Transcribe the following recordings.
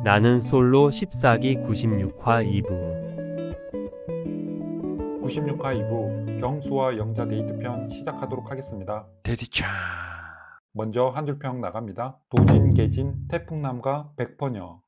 나는 솔로 14기 96화 2부. 96화 2부 경수와 영자 데이트편 시작하도록 하겠습니다. 데디차. 먼저 한 줄 평 나갑니다. 도진개진 태풍남과 백퍼녀.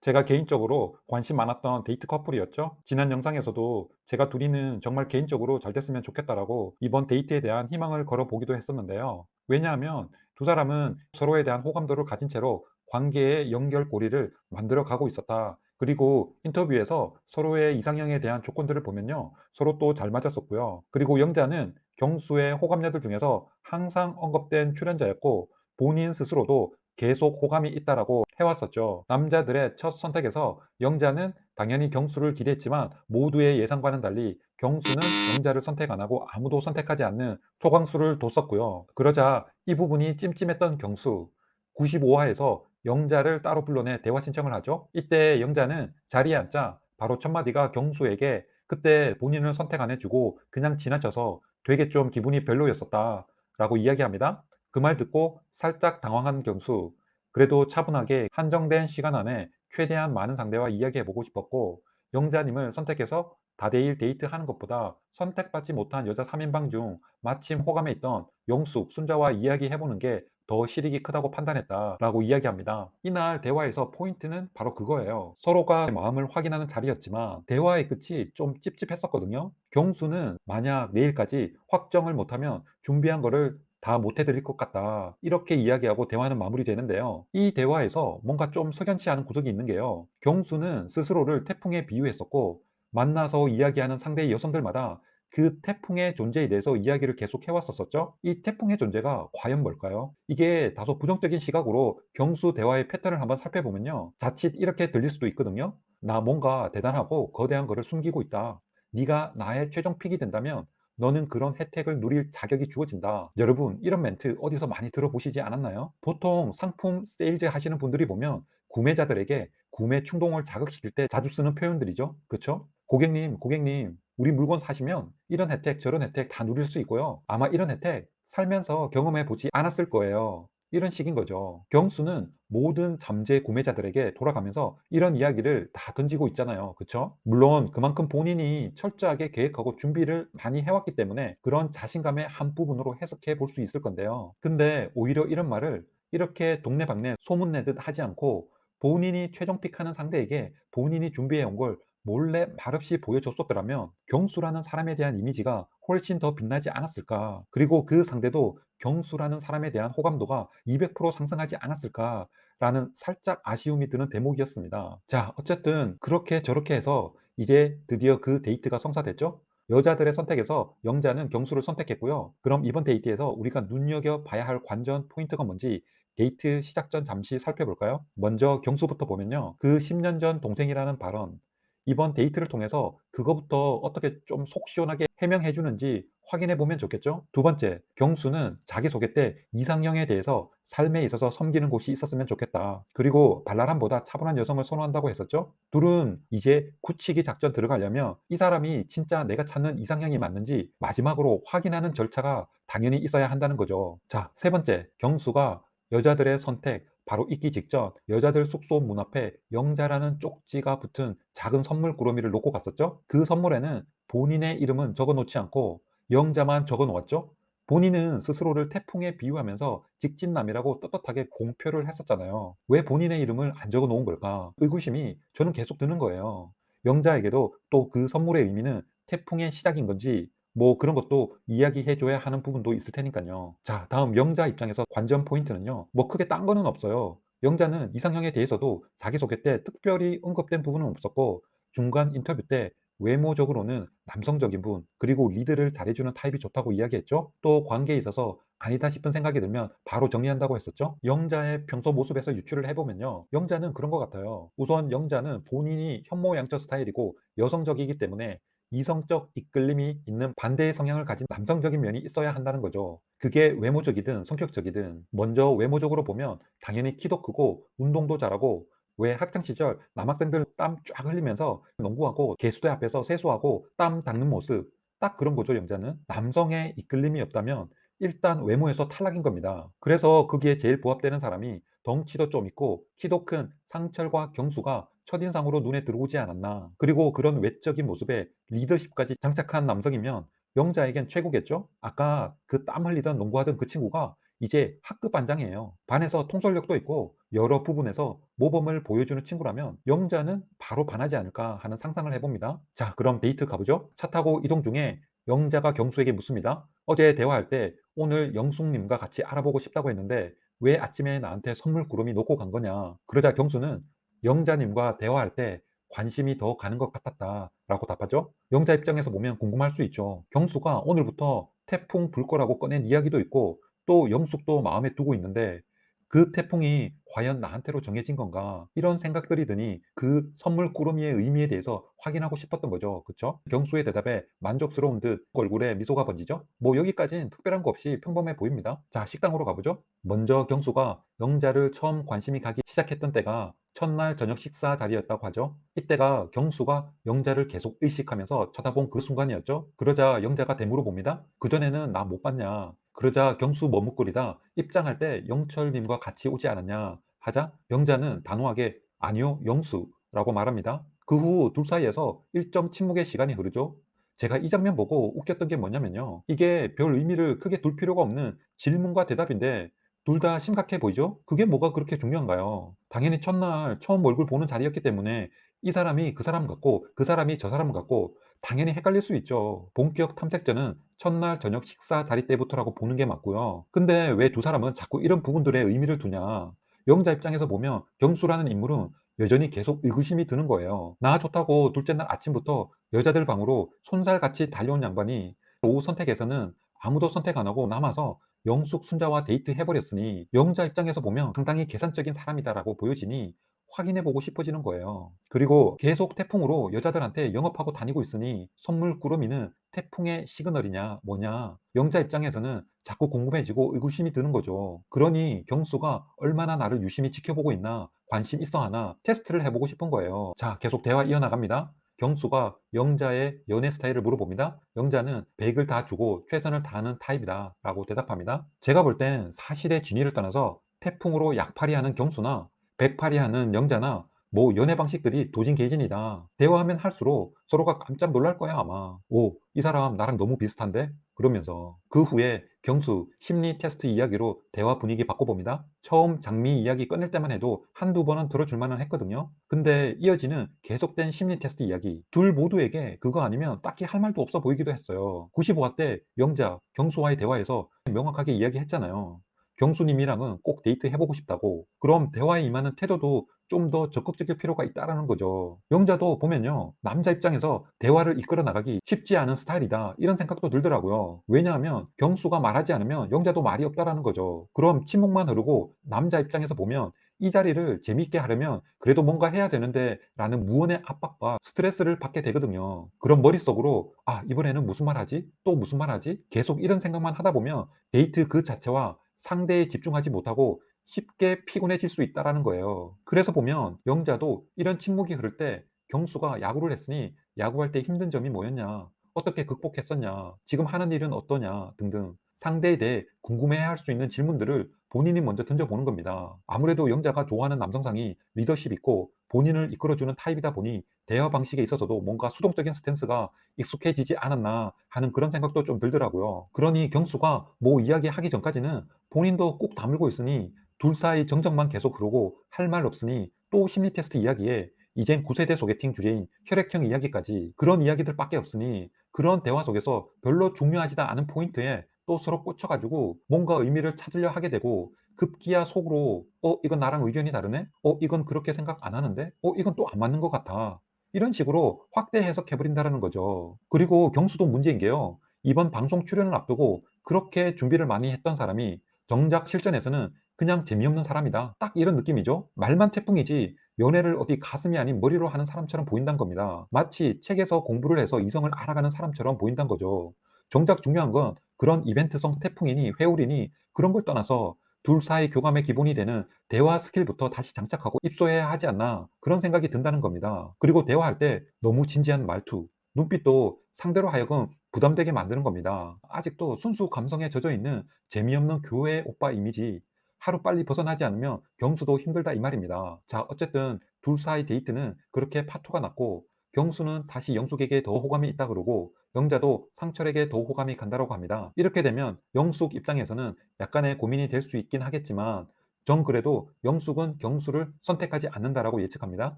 제가 개인적으로 관심 많았던 데이트 커플이었죠. 지난 영상에서도 제가 둘이는 정말 개인적으로 잘 됐으면 좋겠다라고 이번 데이트에 대한 희망을 걸어보기도 했었는데요. 왜냐하면 두 사람은 서로에 대한 호감도를 가진 채로 관계의 연결고리를 만들어 가고 있었다. 그리고 인터뷰에서 서로의 이상형에 대한 조건들을 보면요, 서로 또 잘 맞았었고요. 그리고 영자는 경수의 호감녀들 중에서 항상 언급된 출연자였고, 본인 스스로도 계속 호감이 있다라고 해왔었죠. 남자들의 첫 선택에서 영자는 당연히 경수를 기대했지만 모두의 예상과는 달리 경수는 영자를 선택 안 하고 아무도 선택하지 않는 소강수를 뒀었고요. 그러자 이 부분이 찜찜했던 경수, 95화에서 영자를 따로 불러내 대화 신청을 하죠. 이때 영자는 자리에 앉자 바로 첫 마디가 경수에게 그때 본인을 선택 안 해주고 그냥 지나쳐서 되게 좀 기분이 별로였었다 라고 이야기합니다. 그 말 듣고 살짝 당황한 경수. 그래도 차분하게 한정된 시간 안에 최대한 많은 상대와 이야기해보고 싶었고, 영자님을 선택해서 다대일 데이트하는 것보다 선택받지 못한 여자 3인방 중 마침 호감에 있던 영숙, 순자와 이야기해보는 게 더 실익이 크다고 판단했다라고 이야기합니다. 이날 대화에서 포인트는 바로 그거예요. 서로가 마음을 확인하는 자리였지만 대화의 끝이 좀 찝찝했었거든요. 경수는 만약 내일까지 확정을 못하면 준비한 거를 다 못해드릴 것 같다, 이렇게 이야기하고 대화는 마무리되는데요. 이 대화에서 뭔가 좀 석연치 않은 구석이 있는 게요, 경수는 스스로를 태풍에 비유했었고 만나서 이야기하는 상대 여성들마다 그 태풍의 존재에 대해서 이야기를 계속 해왔었죠. 이 태풍의 존재가 과연 뭘까요? 이게 다소 부정적인 시각으로 경수 대화의 패턴을 한번 살펴보면요, 자칫 이렇게 들릴 수도 있거든요. 나 뭔가 대단하고 거대한 거를 숨기고 있다. 네가 나의 최종 픽이 된다면 너는 그런 혜택을 누릴 자격이 주어진다. 여러분, 이런 멘트 어디서 많이 들어보시지 않았나요? 보통 상품 세일즈 하시는 분들이 보면 구매자들에게 구매 충동을 자극시킬 때 자주 쓰는 표현들이죠. 그쵸? 고객님, 고객님, 우리 물건 사시면 이런 혜택, 저런 혜택 다 누릴 수 있고요. 아마 이런 혜택 살면서 경험해 보지 않았을 거예요. 이런 식인 거죠. 경수는 모든 잠재 구매자들에게 돌아가면서 이런 이야기를 다 던지고 있잖아요. 그쵸? 물론 그만큼 본인이 철저하게 계획하고 준비를 많이 해왔기 때문에 그런 자신감의 한 부분으로 해석해 볼 수 있을 건데요. 근데 오히려 이런 말을 이렇게 동네방네 소문내듯 하지 않고 본인이 최종 픽하는 상대에게 본인이 준비해 온 걸 몰래 말없이 보여줬었더라면 경수라는 사람에 대한 이미지가 훨씬 더 빛나지 않았을까. 그리고 그 상대도 경수라는 사람에 대한 호감도가 200% 상승하지 않았을까라는 살짝 아쉬움이 드는 대목이었습니다. 자, 어쨌든 그렇게 저렇게 해서 이제 드디어 그 데이트가 성사됐죠. 여자들의 선택에서 영자는 경수를 선택했고요. 그럼 이번 데이트에서 우리가 눈여겨봐야 할 관전 포인트가 뭔지 데이트 시작 전 잠시 살펴볼까요? 먼저 경수부터 보면요, 그 10년 전 동생이라는 발언, 이번 데이트를 통해서 그거부터 어떻게 좀 속 시원하게 해명해 주는지 확인해 보면 좋겠죠? 두 번째, 경수는 자기소개 때 이상형에 대해서 삶에 있어서 섬기는 곳이 있었으면 좋겠다. 그리고 발랄함보다 차분한 여성을 선호한다고 했었죠? 둘은 이제 굳히기 작전 들어가려면 이 사람이 진짜 내가 찾는 이상형이 맞는지 마지막으로 확인하는 절차가 당연히 있어야 한다는 거죠. 자, 세 번째, 경수가 여자들의 선택 바로 있기 직전 여자들 숙소 문 앞에 영자라는 쪽지가 붙은 작은 선물 꾸러미를 놓고 갔었죠. 그 선물에는 본인의 이름은 적어 놓지 않고 영자만 적어 놓았죠. 본인은 스스로를 태풍에 비유하면서 직진남이라고 떳떳하게 공표를 했었잖아요. 왜 본인의 이름을 안 적어 놓은 걸까? 의구심이 저는 계속 드는 거예요. 영자에게도 또 그 선물의 의미는 태풍의 시작인 건지 뭐 그런 것도 이야기해 줘야 하는 부분도 있을 테니까요. 자, 다음 영자 입장에서 관전 포인트는요, 뭐 크게 딴 거는 없어요. 영자는 이상형에 대해서도 자기소개 때 특별히 언급된 부분은 없었고 중간 인터뷰 때 외모적으로는 남성적인 분, 그리고 리드를 잘해주는 타입이 좋다고 이야기했죠. 또 관계에 있어서 아니다 싶은 생각이 들면 바로 정리한다고 했었죠. 영자의 평소 모습에서 유추를 해보면요, 영자는 그런 것 같아요. 우선 영자는 본인이 현모양처 스타일이고 여성적이기 때문에 이성적 이끌림이 있는 반대의 성향을 가진 남성적인 면이 있어야 한다는 거죠. 그게 외모적이든 성격적이든. 먼저 외모적으로 보면 당연히 키도 크고 운동도 잘하고, 왜 학창 시절 남학생들 땀 쫙 흘리면서 농구하고 개수대 앞에서 세수하고 땀 닦는 모습, 딱 그런 거죠. 영자는 남성의 이끌림이 없다면 일단 외모에서 탈락인 겁니다. 그래서 거기에 제일 부합되는 사람이 덩치도 좀 있고 키도 큰 상철과 경수가 첫인상으로 눈에 들어오지 않았나. 그리고 그런 외적인 모습에 리더십까지 장착한 남성이면 영자에겐 최고겠죠? 아까 그 땀 흘리던 농구하던 그 친구가 이제 학급 반장이에요. 반에서 통솔력도 있고 여러 부분에서 모범을 보여주는 친구라면 영자는 바로 반하지 않을까 하는 상상을 해봅니다. 자, 그럼 데이트 가보죠. 차 타고 이동 중에 영자가 경수에게 묻습니다. 어제 대화할 때 오늘 영숙님과 같이 알아보고 싶다고 했는데 왜 아침에 나한테 선물 구름이 놓고 간 거냐. 그러자 경수는 영자님과 대화할 때 관심이 더 가는 것 같았다 라고 답하죠. 영자 입장에서 보면 궁금할 수 있죠. 경수가 오늘부터 태풍 불 거라고 꺼낸 이야기도 있고 또 영숙도 마음에 두고 있는데 그 태풍이 과연 나한테로 정해진 건가 이런 생각들이 드니 그 선물 꾸러미의 의미에 대해서 확인하고 싶었던 거죠. 그쵸? 경수의 대답에 만족스러운 듯 얼굴에 미소가 번지죠. 뭐 여기까지는 특별한 거 없이 평범해 보입니다. 자, 식당으로 가보죠. 먼저 경수가 영자를 처음 관심이 가기 시작했던 때가 첫날 저녁 식사 자리였다고 하죠. 이때가 경수가 영자를 계속 의식하면서 쳐다본 그 순간이었죠. 그러자 영자가 되물어 봅니다. 그전에는 나 못 봤냐. 그러자 경수 머뭇거리다 입장할 때 영철님과 같이 오지 않았냐 하자 영자는 단호하게 아니요 영수라고 말합니다. 그 후 둘 사이에서 일정 침묵의 시간이 흐르죠. 제가 이 장면 보고 웃겼던 게 뭐냐면요. 이게 별 의미를 크게 둘 필요가 없는 질문과 대답인데 둘 다 심각해 보이죠? 그게 뭐가 그렇게 중요한가요? 당연히 첫날 처음 얼굴 보는 자리였기 때문에 이 사람이 그 사람 같고 그 사람이 저 사람 같고 당연히 헷갈릴 수 있죠. 본격 탐색전은 첫날 저녁 식사 자리 때부터라고 보는 게 맞고요. 근데 왜 두 사람은 자꾸 이런 부분들에 의미를 두냐. 영자 입장에서 보면 경수라는 인물은 여전히 계속 의구심이 드는 거예요. 나 좋다고 둘째 날 아침부터 여자들 방으로 손살같이 달려온 양반이 오후 선택에서는 아무도 선택 안 하고 남아서 영숙 순자와 데이트 해버렸으니 영자 입장에서 보면 상당히 계산적인 사람이다라고 보여지니 확인해보고 싶어지는 거예요. 그리고 계속 태풍으로 여자들한테 영업하고 다니고 있으니 선물 꾸러미는 태풍의 시그널이냐 뭐냐. 영자 입장에서는 자꾸 궁금해지고 의구심이 드는 거죠. 그러니 경수가 얼마나 나를 유심히 지켜보고 있나 관심 있어 하나 테스트를 해보고 싶은 거예요. 자, 계속 대화 이어나갑니다. 경수가 영자의 연애 스타일을 물어봅니다. 영자는 100을 다 주고 최선을 다하는 타입이다 라고 대답합니다. 제가 볼 땐 사실의 진위를 떠나서 태풍으로 약팔이하는 경수나 백팔이하는 영자나 뭐 연애 방식들이 도진개진이다. 대화하면 할수록 서로가 깜짝 놀랄 거야 아마. 오, 이 사람 나랑 너무 비슷한데? 그러면서 그 후에 경수 심리 테스트 이야기로 대화 분위기 바꿔봅니다. 처음 장미 이야기 꺼낼 때만 해도 한두 번은 들어줄 만은 했거든요. 근데 이어지는 계속된 심리 테스트 이야기 둘 모두에게 그거 아니면 딱히 할 말도 없어 보이기도 했어요. 95화 때 영자, 경수와의 대화에서 명확하게 이야기했잖아요. 경수님이랑은 꼭 데이트 해보고 싶다고. 그럼 대화에 임하는 태도도 좀 더 적극적일 필요가 있다라는 거죠. 영자도 보면요. 남자 입장에서 대화를 이끌어 나가기 쉽지 않은 스타일이다. 이런 생각도 들더라고요. 왜냐하면 경수가 말하지 않으면 영자도 말이 없다라는 거죠. 그럼 침묵만 흐르고 남자 입장에서 보면 이 자리를 재미있게 하려면 그래도 뭔가 해야 되는데 라는 무언의 압박과 스트레스를 받게 되거든요. 그럼 머릿속으로 아, 이번에는 무슨 말 하지? 또 무슨 말 하지? 계속 이런 생각만 하다 보면 데이트 그 자체와 상대에 집중하지 못하고 쉽게 피곤해질 수 있다라는 거예요. 그래서 보면 영자도 이런 침묵이 흐를 때 경수가 야구를 했으니 야구할 때 힘든 점이 뭐였냐, 어떻게 극복했었냐, 지금 하는 일은 어떠냐 등등 상대에 대해 궁금해할 수 있는 질문들을 본인이 먼저 던져보는 겁니다. 아무래도 영자가 좋아하는 남성상이 리더십 있고 본인을 이끌어주는 타입이다 보니 대화 방식에 있어서도 뭔가 수동적인 스탠스가 익숙해지지 않았나 하는 그런 생각도 좀 들더라고요. 그러니 경수가 뭐 이야기하기 전까지는 본인도 꼭 다물고 있으니 둘 사이 정적만 계속 흐르고 할 말 없으니 또 심리 테스트 이야기에 이젠 9세대 소개팅 주제인 혈액형 이야기까지 그런 이야기들밖에 없으니 그런 대화 속에서 별로 중요하지도 않은 포인트에 또 서로 꽂혀가지고 뭔가 의미를 찾으려 하게 되고 급기야 속으로 이건 나랑 의견이 다르네? 이건 그렇게 생각 안 하는데? 이건 또 안 맞는 것 같아. 이런 식으로 확대 해석해버린다는 거죠. 그리고 경수도 문제인 게요. 이번 방송 출연을 앞두고 그렇게 준비를 많이 했던 사람이 정작 실전에서는 그냥 재미없는 사람이다. 딱 이런 느낌이죠. 말만 태풍이지 연애를 어디 가슴이 아닌 머리로 하는 사람처럼 보인다는 겁니다. 마치 책에서 공부를 해서 이성을 알아가는 사람처럼 보인다는 거죠. 정작 중요한 건 그런 이벤트성 태풍이니 회오리니 그런 걸 떠나서 둘 사이 교감의 기본이 되는 대화 스킬부터 다시 장착하고 입소해야 하지 않나 그런 생각이 든다는 겁니다. 그리고 대화할 때 너무 진지한 말투, 눈빛도 상대로 하여금 부담되게 만드는 겁니다. 아직도 순수 감성에 젖어 있는 재미없는 교회 오빠 이미지 하루빨리 벗어나지 않으면 경수도 힘들다 이 말입니다. 자, 어쨌든 둘 사이 데이트는 그렇게 파토가 났고 경수는 다시 영숙에게 더 호감이 있다 그러고 영자도 상철에게 더 호감이 간다고 합니다. 이렇게 되면 영숙 입장에서는 약간의 고민이 될 수 있긴 하겠지만 전 그래도 영숙은 경수를 선택하지 않는다라고 예측합니다.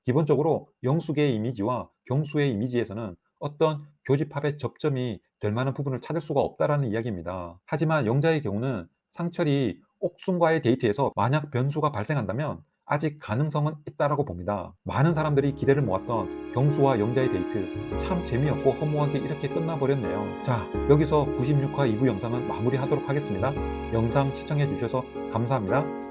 기본적으로 영숙의 이미지와 경수의 이미지에서는 어떤 교집합의 접점이 될 만한 부분을 찾을 수가 없다라는 이야기입니다. 하지만 영자의 경우는 상철이 옥순과의 데이트에서 만약 변수가 발생한다면 아직 가능성은 있다라고 봅니다. 많은 사람들이 기대를 모았던 경수와 영자의 데이트 참 재미없고 허무하게 이렇게 끝나버렸네요. 자, 여기서 96화 2부 영상은 마무리하도록 하겠습니다. 영상 시청해 주셔서 감사합니다.